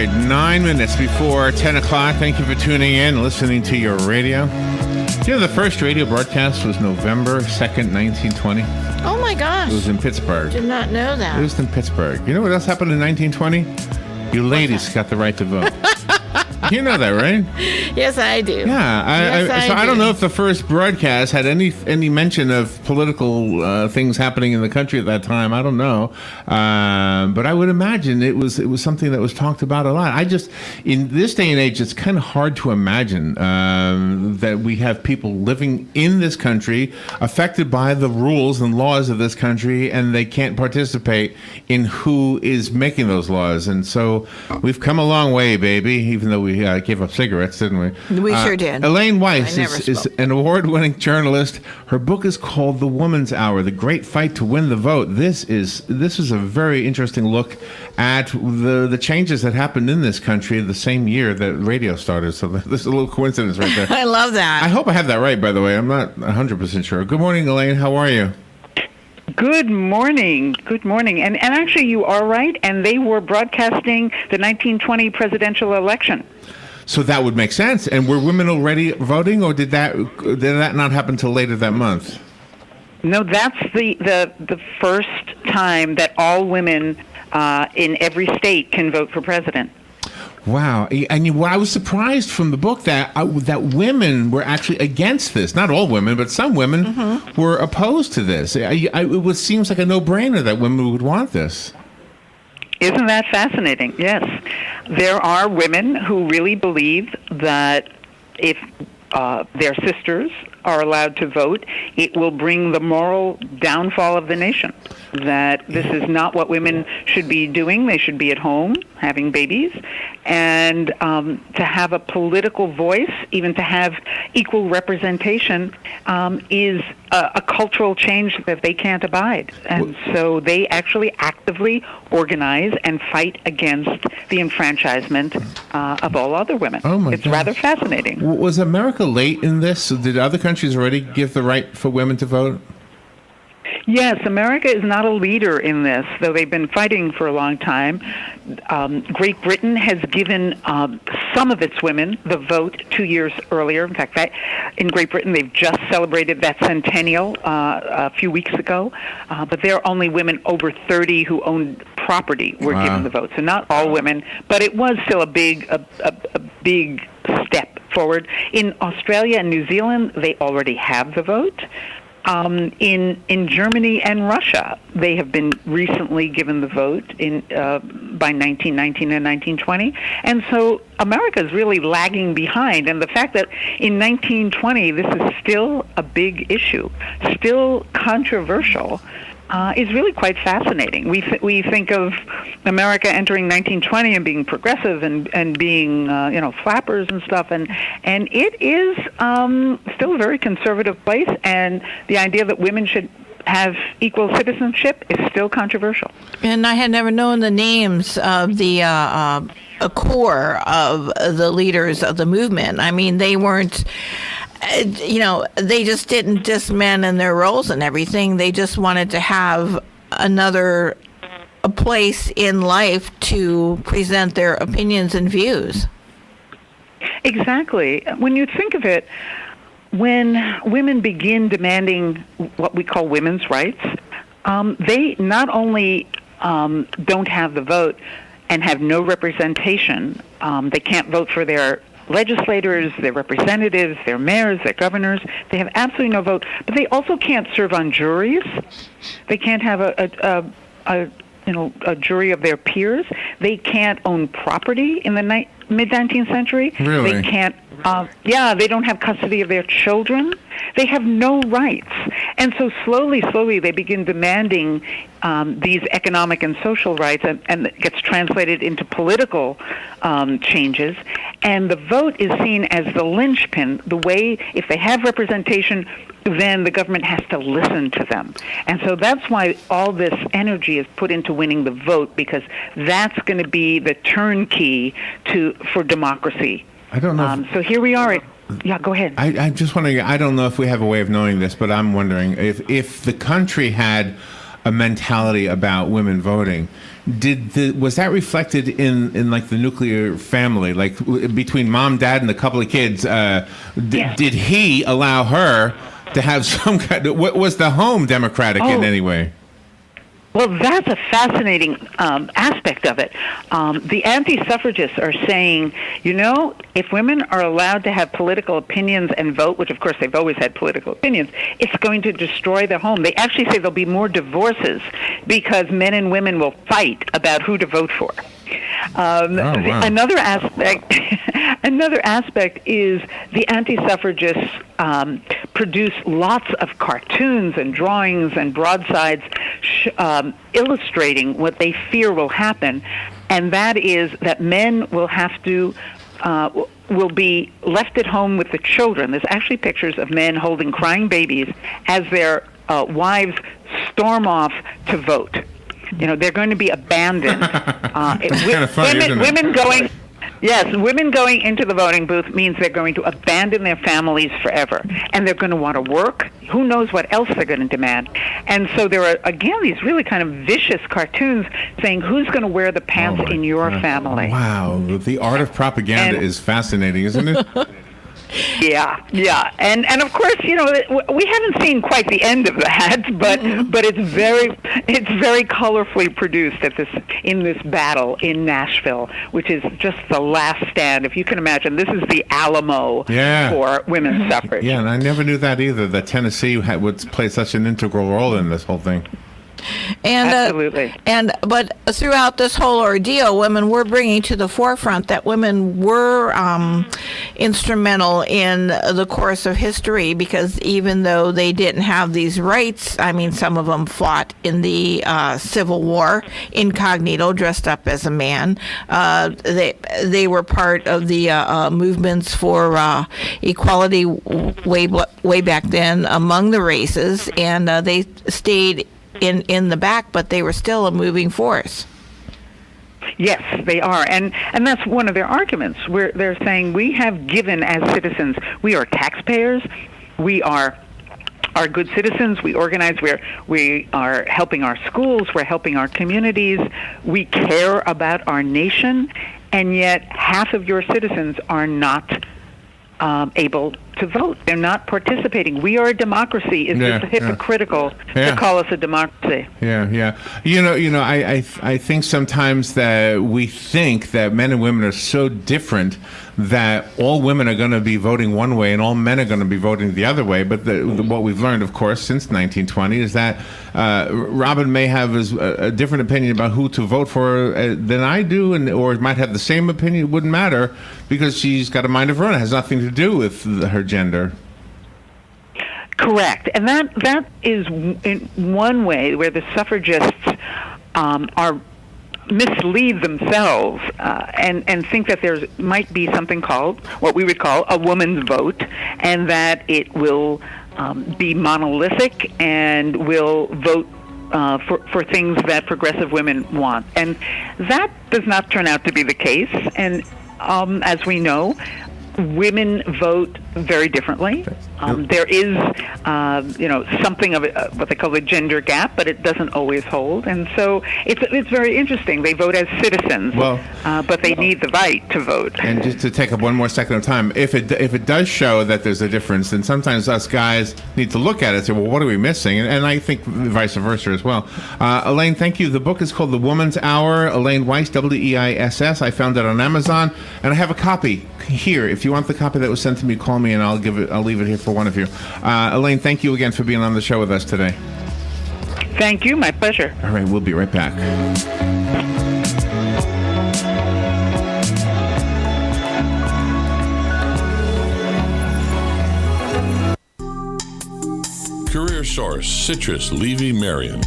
right, 9 minutes before 10 o'clock. Thank you for tuning in, listening to your radio. You know, the first radio broadcast was November 2nd, 1920. Oh, my gosh. It was in Pittsburgh. Did not know that. It was in Pittsburgh. You know what else happened in 1920? You ladies got the right to vote. You know that, right? Yes, I do. Yeah. I don't know if the first broadcast had any mention of political things happening in the country at that time. I don't know, but I would imagine it was something that was talked about a lot. In this day and age, it's kind of hard to imagine that we have people living in this country affected by the rules and laws of this country, and they can't participate in who is making those laws. And so we've come a long way, baby, even though we gave up cigarettes, didn't we? We sure did. Elaine Weiss is an award-winning journalist. Her book is called The Woman's Hour: The Great Fight to Win the Vote. This is a very interesting look at the changes that happened in this country the same year that radio started. So there's a little coincidence right there. I love that. I hope I have that right, by the way. I'm not 100% sure. Good morning, Elaine. How are you? Good morning. Good morning. And actually, you are right, and they were broadcasting the 1920 presidential election. So that would make sense. And were women already voting, or did that not happen till later that month? No, that's the first time that all women in every state can vote for president. Wow. And I was surprised from the book that women were actually against this. Not all women, but some women were opposed to this. It seems like a no-brainer that women would want this. Isn't that fascinating? Yes. There are women who really believe that if their sisters are allowed to vote, it will bring the moral downfall of the nation. That this is not what women should be doing. They should be at home having babies. And to have a political voice, even to have equal representation, is a cultural change that they can't abide. And so they actually actively organize and fight against the enfranchisement of all other women. Oh my It's gosh. rather fascinating. Was America late in this? Did other countries already give the right for women to vote? Yes, America is not a leader in this, though they've been fighting for a long time. Great Britain has given some of its women the vote 2 years earlier. In fact, in Great Britain, they've just celebrated that centennial a few weeks ago. But there are only women over 30 who own property were given the vote. So not all women, but it was still a big step forward. In Australia and New Zealand, they already have the vote. In Germany and Russia, they have been recently given the vote by 1919 and 1920. And so America is really lagging behind. And the fact that in 1920 this is still a big issue, still controversial, is really quite fascinating. We think of America entering 1920 and being progressive and being flappers and stuff, and it is still a very conservative place, and the idea that women should have equal citizenship is still controversial. And I had never known the names of the a core of the leaders of the movement. I mean, they weren't. They just didn't diss men and their roles and everything. They just wanted to have a place in life to present their opinions and views. Exactly. When you think of it, when women begin demanding what we call women's rights, they not only don't have the vote and have no representation, they can't vote for their legislators, their representatives, their mayors, their governors. They have absolutely no vote, but they also can't serve on juries. They can't have a jury of their peers. They can't own property in the mid-19th century. Really? They can't. They don't have custody of their children. They have no rights. And so slowly, they begin demanding these economic and social rights, and it gets translated into political changes. And the vote is seen as the linchpin, the way, if they have representation, then the government has to listen to them. And so that's why all this energy is put into winning the vote, because that's going to be the turnkey for democracy. I don't know. So here we are. Yeah, go ahead. I'm just wondering, I don't know if we have a way of knowing this, but I'm wondering if the country had a mentality about women voting. Was that reflected in like the nuclear family, like between mom, dad, and a couple of kids? Did he allow her to have some kind of, was the home democratic in any way? Well, that's a fascinating aspect of it. The anti-suffragists are saying, if women are allowed to have political opinions and vote, which of course they've always had political opinions, it's going to destroy the home. They actually say there'll be more divorces because men and women will fight about who to vote for. Wow. Another aspect is the anti-suffragists produce lots of cartoons and drawings and broadsides illustrating what they fear will happen, and that is that men will have to will be left at home with the children. There's actually pictures of men holding crying babies as their wives storm off to vote. They're going to be abandoned. It's kind of funny, isn't it? Women going into the voting booth means they're going to abandon their families forever, and they're going to want to work. Who knows what else they're going to demand? And so there are, again, these really kind of vicious cartoons saying, who's going to wear the pants in your family? Wow. The art of propaganda is fascinating, isn't it? Yeah, and of course, we haven't seen quite the end of that, but it's very colorfully produced in this battle in Nashville, which is just the last stand. If you can imagine, this is the Alamo for women's suffrage. Yeah, and I never knew that either. That Tennessee would play such an integral role in this whole thing. And absolutely. But throughout this whole ordeal, women were bringing to the forefront that women were instrumental in the course of history, because even though they didn't have these rights, I mean, some of them fought in the Civil War incognito, dressed up as a man. They were part of the movements for equality way back then among the races, and they stayed in the back, but they were still a moving force. Yes, they are, and that's one of their arguments, where they're saying we have given as citizens. We are taxpayers. We are good citizens. We organize. We are helping our schools. We're helping our communities. We care about our nation, and yet half of your citizens are not able to vote. They're not participating. We are a democracy. It's just hypocritical to call us a democracy. Yeah. I think sometimes that we think that men and women are so different that all women are going to be voting one way and all men are going to be voting the other way. But what we've learned, of course, since 1920 is that Robin may have a different opinion about who to vote for than I do, or might have the same opinion. It wouldn't matter because she's got a mind of her own. It has nothing to do with her gender. Correct. And that is in one way where the suffragists are mislead themselves and think that there might be something called what we would call a woman's vote, and that it will be monolithic and will vote for things that progressive women want. And that does not turn out to be the case. And as we know, women vote very differently. There is, something of what they call a gender gap, but it doesn't always hold. And so it's very interesting. They vote as citizens, but they need the right to vote. And just to take up one more second of time, if it does show that there's a difference, then sometimes us guys need to look at it and say, well, what are we missing? And I think vice versa as well. Elaine, thank you. The book is called The Woman's Hour. Elaine Weiss, Weiss. I found it on Amazon, and I have a copy here. If you want the copy that was sent to me, call me and I'll leave it here for one of you. Elaine, thank you again for being on the show with us today. Thank you. My pleasure. All right, we'll be right back. Career Source, Citrus, Levy, Marion.